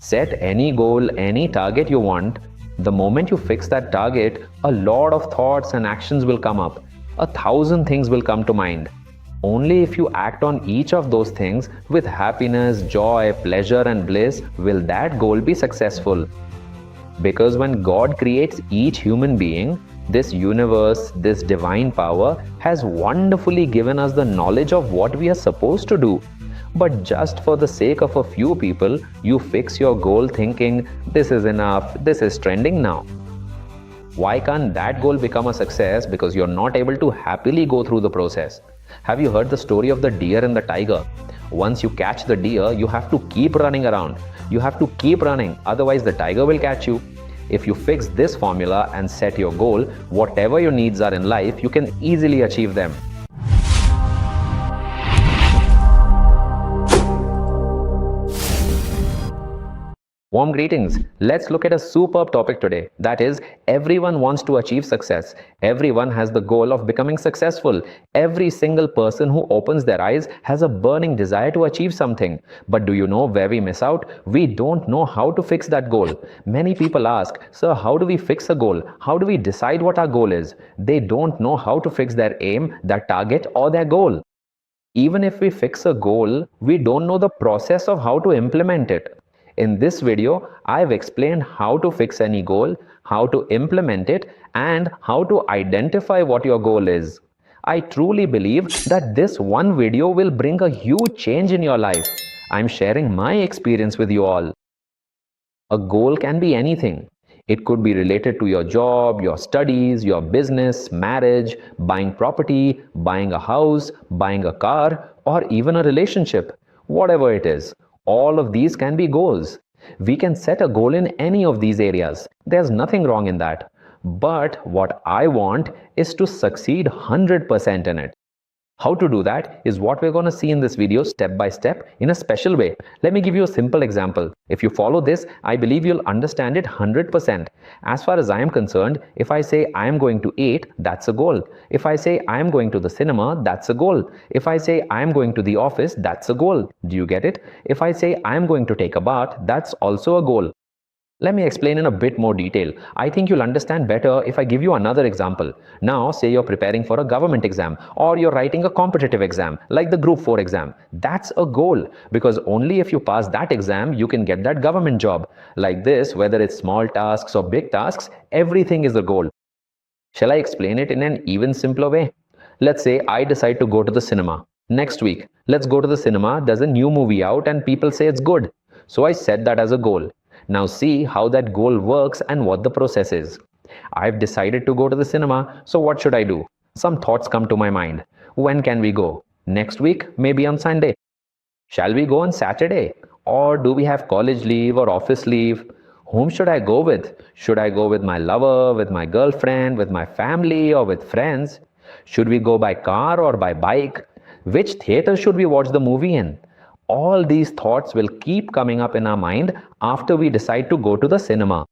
Set any goal, any target you want. The moment you fix that target, a lot of thoughts and actions will come up. 1,000 things will come to mind. Only if you act on each of those things with happiness, joy, pleasure, and bliss will that goal be successful. Because when God creates each human being, this universe, this divine power has wonderfully given us the knowledge of what we are supposed to do. But just for the sake of a few people, you fix your goal thinking, this is enough, this is trending now. Why can't that goal become a success? Because you're not able to happily go through the process. Have you heard the story of the deer and the tiger? Once you catch the deer, you have to keep running around. You have to keep running, otherwise the tiger will catch you. If you fix this formula and set your goal, whatever your needs are in life, you can easily achieve them. Warm greetings. Let's look at a superb topic today. That is, everyone wants to achieve success. Everyone has the goal of becoming successful. Every single person who opens their eyes has a burning desire to achieve something. But do you know where we miss out? We don't know how to fix that goal. Many people ask, sir, how do we fix a goal? How do we decide what our goal is? They don't know how to fix their aim, their target, or their goal. Even if we fix a goal, we don't know the process of how to implement it. In this video, I've explained how to fix any goal, how to implement it, and how to identify what your goal is. I truly believe that this one video will bring a huge change in your life. I'm sharing my experience with you all. A goal can be anything. It could be related to your job, your studies, your business, marriage, buying property, buying a house, buying a car, or even a relationship. Whatever it is. All of these can be goals. We can set a goal in any of these areas. There's nothing wrong in that. But what I want is to succeed 100% in it. How to do that is what we're going to see in this video step by step in a special way. Let me give you a simple example. If you follow this, I believe you'll understand it 100%. As far as I am concerned, if I say I am going to eat, that's a goal. If I say I am going to the cinema, that's a goal. If I say I am going to the office, that's a goal. Do you get it? If I say I am going to take a bath, that's also a goal. Let me explain in a bit more detail. I think you'll understand better if I give you another example. Now, say you're preparing for a government exam or you're writing a competitive exam like the Group 4 exam. That's a goal because only if you pass that exam, you can get that government job. Like this, whether it's small tasks or big tasks, everything is a goal. Shall I explain it in an even simpler way? Let's say I decide to go to the cinema. Next week, let's go to the cinema. There's a new movie out and people say it's good. So I set that as a goal. Now see how that goal works and what the process is. I've decided to go to the cinema, so what should I do? Some thoughts come to my mind. When can we go? Next week? Maybe on Sunday. Shall we go on Saturday? Or do we have college leave or office leave? Whom should I go with? Should I go with my lover, with my girlfriend, with my family, or with friends? Should we go by car or by bike? Which theater should we watch the movie in? All these thoughts will keep coming up in our mind after we decide to go to the cinema.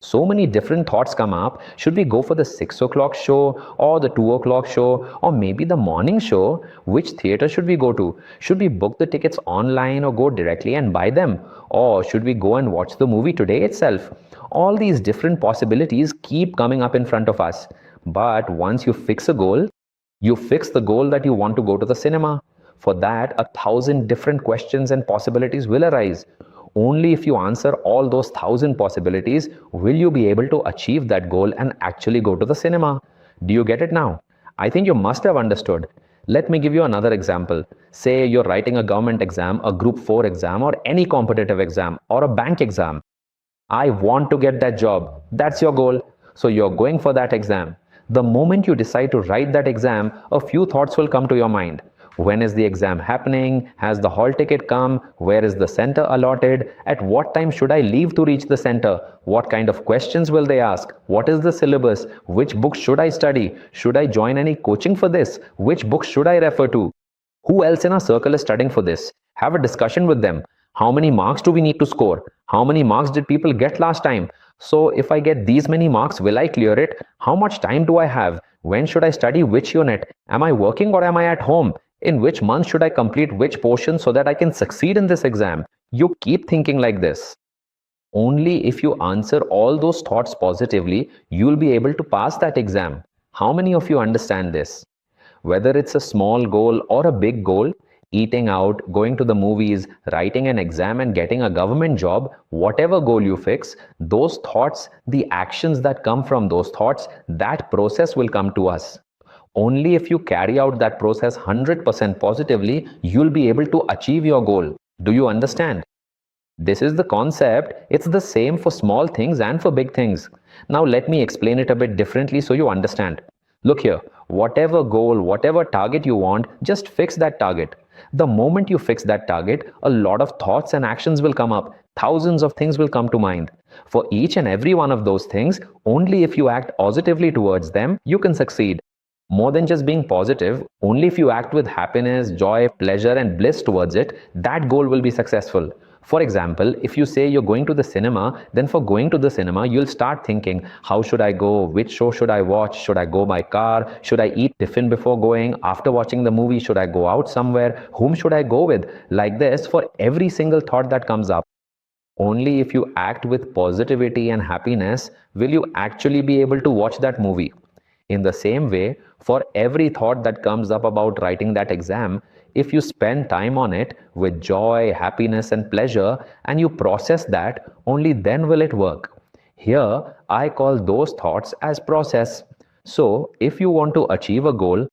So many different thoughts come up. Should we go for the 6 o'clock show or the 2 o'clock show or maybe the morning show? Which theater should we go to? Should we book the tickets online or go directly and buy them? Or should we go and watch the movie today itself? All these different possibilities keep coming up in front of us. But once you fix a goal, you fix the goal that you want to go to the cinema. For that, 1,000 different questions and possibilities will arise. Only if you answer all those 1,000 possibilities will you be able to achieve that goal and actually go to the cinema. Do you get it now? I think you must have understood. Let me give you another example. Say you're writing a government exam, a Group 4 exam, or any competitive exam, or a bank exam. I want to get that job. That's your goal. So you're going for that exam. The moment you decide to write that exam, a few thoughts will come to your mind. When is the exam happening? Has the hall ticket come? Where is the center allotted? At what time should I leave to reach the center? What kind of questions will they ask? What is the syllabus? Which books should I study? Should I join any coaching for this? Which books should I refer to? Who else in our circle is studying for this? Have a discussion with them. How many marks do we need to score? How many marks did people get last time? So if I get these many marks, will I clear it? How much time do I have? When should I study which unit? Am I working or am I at home? In which month should I complete which portion so that I can succeed in this exam? You keep thinking like this. Only if you answer all those thoughts positively, you'll be able to pass that exam. How many of you understand this? Whether it's a small goal or a big goal, eating out, going to the movies, writing an exam and getting a government job, whatever goal you fix, those thoughts, the actions that come from those thoughts, that process will come to us. Only if you carry out that process 100% positively, you'll be able to achieve your goal. Do you understand? This is the concept. It's the same for small things and for big things. Now let me explain it a bit differently so you understand. Look here, whatever goal, whatever target you want, just fix that target. The moment you fix that target, a lot of thoughts and actions will come up. Thousands of things will come to mind. For each and every one of those things, only if you act positively towards them, you can succeed. More than just being positive, only if you act with happiness, joy, pleasure, and bliss towards it, that goal will be successful. For example, if you say you're going to the cinema, then for going to the cinema, you'll start thinking, how should I go? Which show should I watch? Should I go by car? Should I eat tiffin before going? After watching the movie, should I go out somewhere? Whom should I go with? Like this, for every single thought that comes up. Only if you act with positivity and happiness will you actually be able to watch that movie. In the same way, for every thought that comes up about writing that exam, if you spend time on it with joy, happiness, and pleasure, and you process that, only then will it work. Here, I call those thoughts as process. So, if you want to achieve a goal,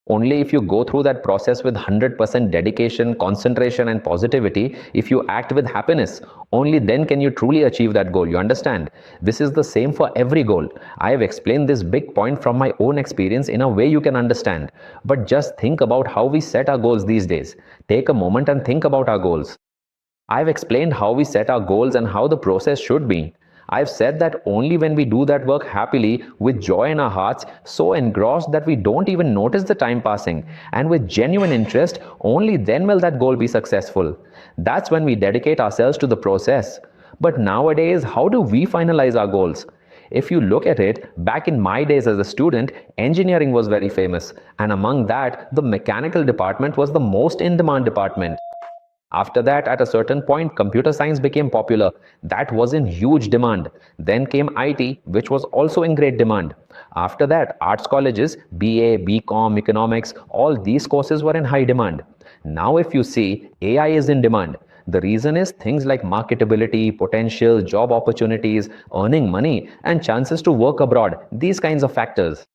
only if you go through that process with 100% dedication, concentration, and positivity, if you act with happiness, only then can you truly achieve that goal. You understand? This is the same for every goal. I have explained this big point from my own experience in a way you can understand. But just think about how we set our goals these days. Take a moment and think about our goals. I've explained how we set our goals and how the process should be. I've said that only when we do that work happily, with joy in our hearts, so engrossed that we don't even notice the time passing, and with genuine interest, only then will that goal be successful. That's when we dedicate ourselves to the process. But nowadays, how do we finalize our goals? If you look at it, back in my days as a student, engineering was very famous, and among that, the mechanical department was the most in-demand department. After that, at a certain point, computer science became popular. That was in huge demand. Then came IT, which was also in great demand. After that, arts colleges, BA, BCom, economics, all these courses were in high demand. Now if you see, AI is in demand. The reason is things like marketability, potential, job opportunities, earning money, and chances to work abroad, these kinds of factors.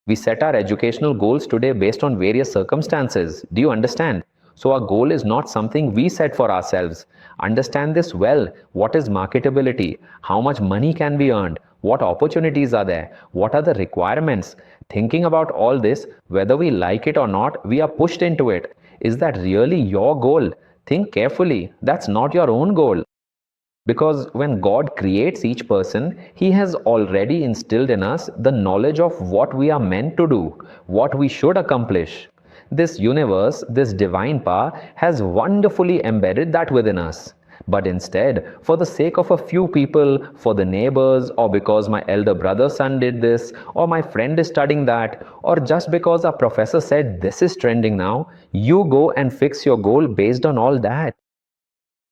We set our educational goals today based on various circumstances. Do you understand? So our goal is not something we set for ourselves. Understand this well. What is marketability? How much money can be earned? What opportunities are there? What are the requirements? Thinking about all this, whether we like it or not, we are pushed into it. Is that really your goal? Think carefully. That's not your own goal. Because when God creates each person, He has already instilled in us the knowledge of what we are meant to do, what we should accomplish. This universe, this divine power, has wonderfully embedded that within us. But instead, for the sake of a few people, for the neighbors, or because my elder brother's son did this, or my friend is studying that, or just because our professor said this is trending now, you go and fix your goal based on all that.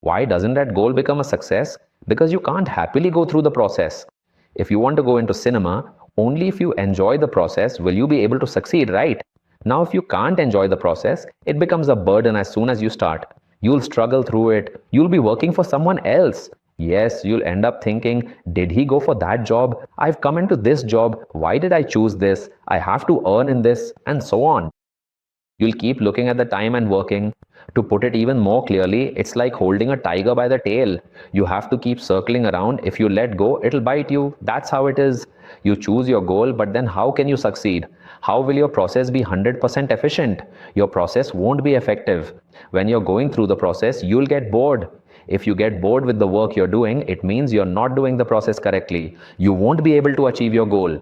Why doesn't that goal become a success? Because you can't happily go through the process. If you want to go into cinema, only if you enjoy the process will you be able to succeed, right? Now, if you can't enjoy the process, it becomes a burden as soon as you start. You'll struggle through it. You'll be working for someone else. Yes, you'll end up thinking, did he go for that job? I've come into this job. Why did I choose this? I have to earn in this, and so on. You'll keep looking at the time and working. To put it even more clearly, it's like holding a tiger by the tail. You have to keep circling around. If you let go, it'll bite you. That's how it is. You choose your goal, but then how can you succeed? How will your process be 100% efficient? Your process won't be effective. When you're going through the process, you'll get bored. If you get bored with the work you're doing, it means you're not doing the process correctly. You won't be able to achieve your goal.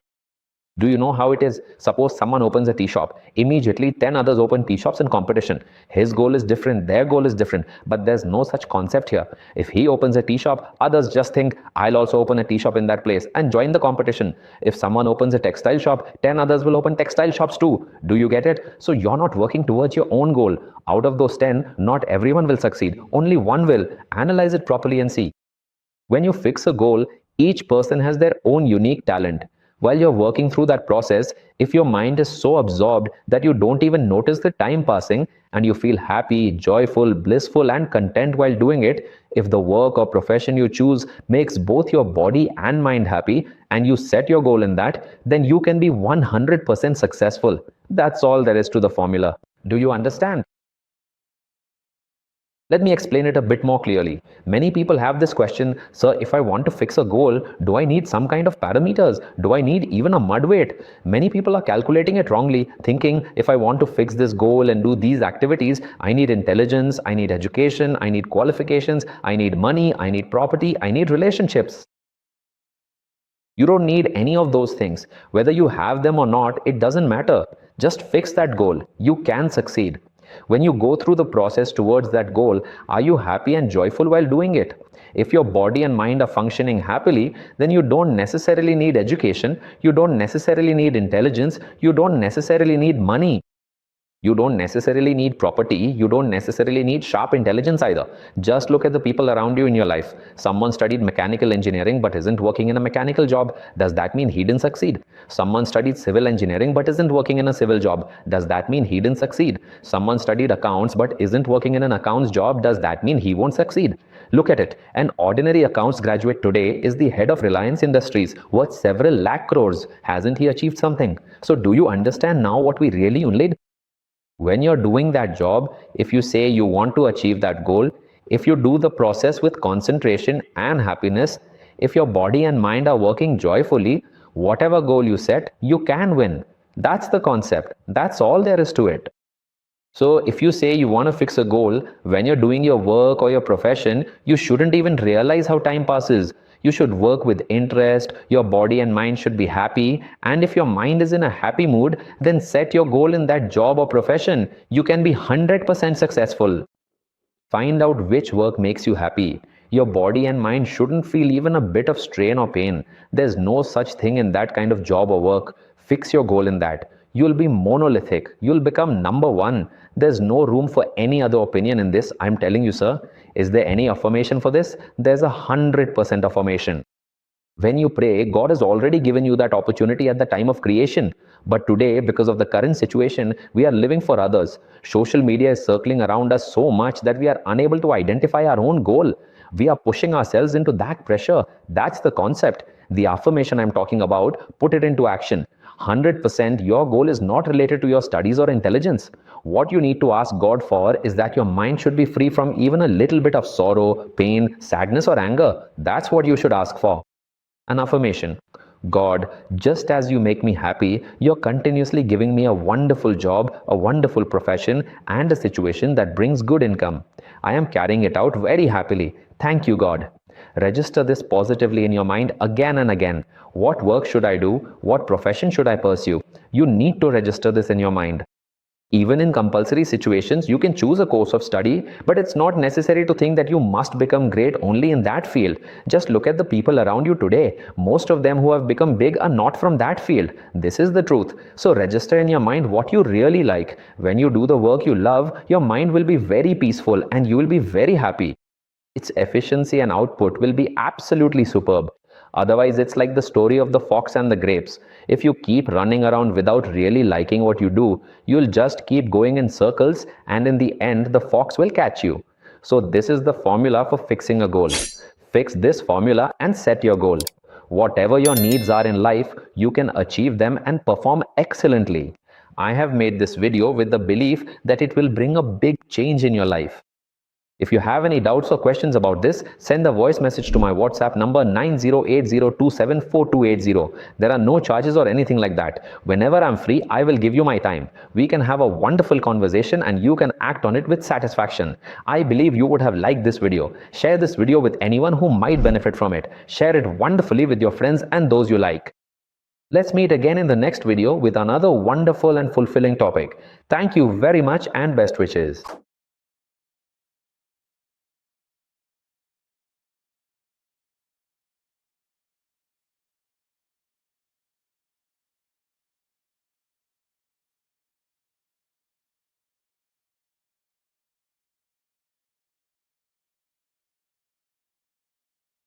Do you know how it is? Suppose someone opens a tea shop. Immediately 10 others open tea shops in competition. His goal is different, their goal is different, but there's no such concept here. If he opens a tea shop, others just think, I'll also open a tea shop in that place and join the competition. If someone opens a textile shop, 10 others will open textile shops too. Do you get it? So you're not working towards your own goal. Out of those 10, not everyone will succeed. Only one will. Analyze it properly and see. When you fix a goal, each person has their own unique talent. While you're working through that process, if your mind is so absorbed that you don't even notice the time passing and you feel happy, joyful, blissful, and content while doing it, if the work or profession you choose makes both your body and mind happy and you set your goal in that, then you can be 100% successful. That's all there is to the formula. Do you understand? Let me explain it a bit more clearly. Many people have this question, sir, if I want to fix a goal, do I need some kind of parameters? Do I need even a mud weight? Many people are calculating it wrongly, thinking if I want to fix this goal and do these activities, I need intelligence, I need education, I need qualifications, I need money, I need property, I need relationships. You don't need any of those things. Whether you have them or not, it doesn't matter. Just fix that goal. You can succeed. When you go through the process towards that goal, are you happy and joyful while doing it? If your body and mind are functioning happily, then you don't necessarily need education, you don't necessarily need intelligence, you don't necessarily need money. You don't necessarily need property, you don't necessarily need sharp intelligence either. Just look at the people around you in your life. Someone studied mechanical engineering but isn't working in a mechanical job. Does that mean he didn't succeed? Someone studied civil engineering but isn't working in a civil job. Does that mean he didn't succeed? Someone studied accounts but isn't working in an accounts job. Does that mean he won't succeed? Look at it. An ordinary accounts graduate today is the head of Reliance Industries, worth several lakh crores. Hasn't he achieved something? So do you understand now what we really need? When you're doing that job, if you say you want to achieve that goal, if you do the process with concentration and happiness, if your body and mind are working joyfully, whatever goal you set, you can win. That's the concept. That's all there is to it. So if you say you want to fix a goal, when you're doing your work or your profession, you shouldn't even realize how time passes. You should work with interest, your body and mind should be happy, and if your mind is in a happy mood, then set your goal in that job or profession. You can be 100% successful. Find out which work makes you happy. Your body and mind shouldn't feel even a bit of strain or pain. There's no such thing in that kind of job or work. Fix your goal in that. You'll be monolithic. You'll become number one. There's no room for any other opinion in this. I'm telling you, sir. Is there any affirmation for this? There's 100% affirmation. When you pray, God has already given you that opportunity at the time of creation. But today, because of the current situation, we are living for others. Social media is circling around us so much that we are unable to identify our own goal. We are pushing ourselves into that pressure. That's the concept. The affirmation I'm talking about, put it into action. 100% your goal is not related to your studies or intelligence. What you need to ask God for is that your mind should be free from even a little bit of sorrow, pain, sadness, or anger. That's what you should ask for. An affirmation. God, just as you make me happy, you're continuously giving me a wonderful job, a wonderful profession, and a situation that brings good income. I am carrying it out very happily. Thank you, God. Register this positively in your mind again and again. What work should I do? What profession should I pursue? You need to register this in your mind. Even in compulsory situations, you can choose a course of study, but it's not necessary to think that you must become great only in that field. Just look at the people around you today. Most of them who have become big are not from that field. This is the truth. So register in your mind what you really like. When you do the work you love, your mind will be very peaceful and you will be very happy. Its efficiency and output will be absolutely superb. Otherwise, it's like the story of the fox and the grapes. If you keep running around without really liking what you do, you'll just keep going in circles, and in the end, the fox will catch you. So this is the formula for fixing a goal. Fix this formula and set your goal. Whatever your needs are in life, you can achieve them and perform excellently. I have made this video with the belief that it will bring a big change in your life. If you have any doubts or questions about this, send a voice message to my WhatsApp number 9080274280. There are no charges or anything like that. Whenever I'm free, I will give you my time. We can have a wonderful conversation and you can act on it with satisfaction. I believe you would have liked this video. Share this video with anyone who might benefit from it. Share it wonderfully with your friends and those you like. Let's meet again in the next video with another wonderful and fulfilling topic. Thank you very much and best wishes.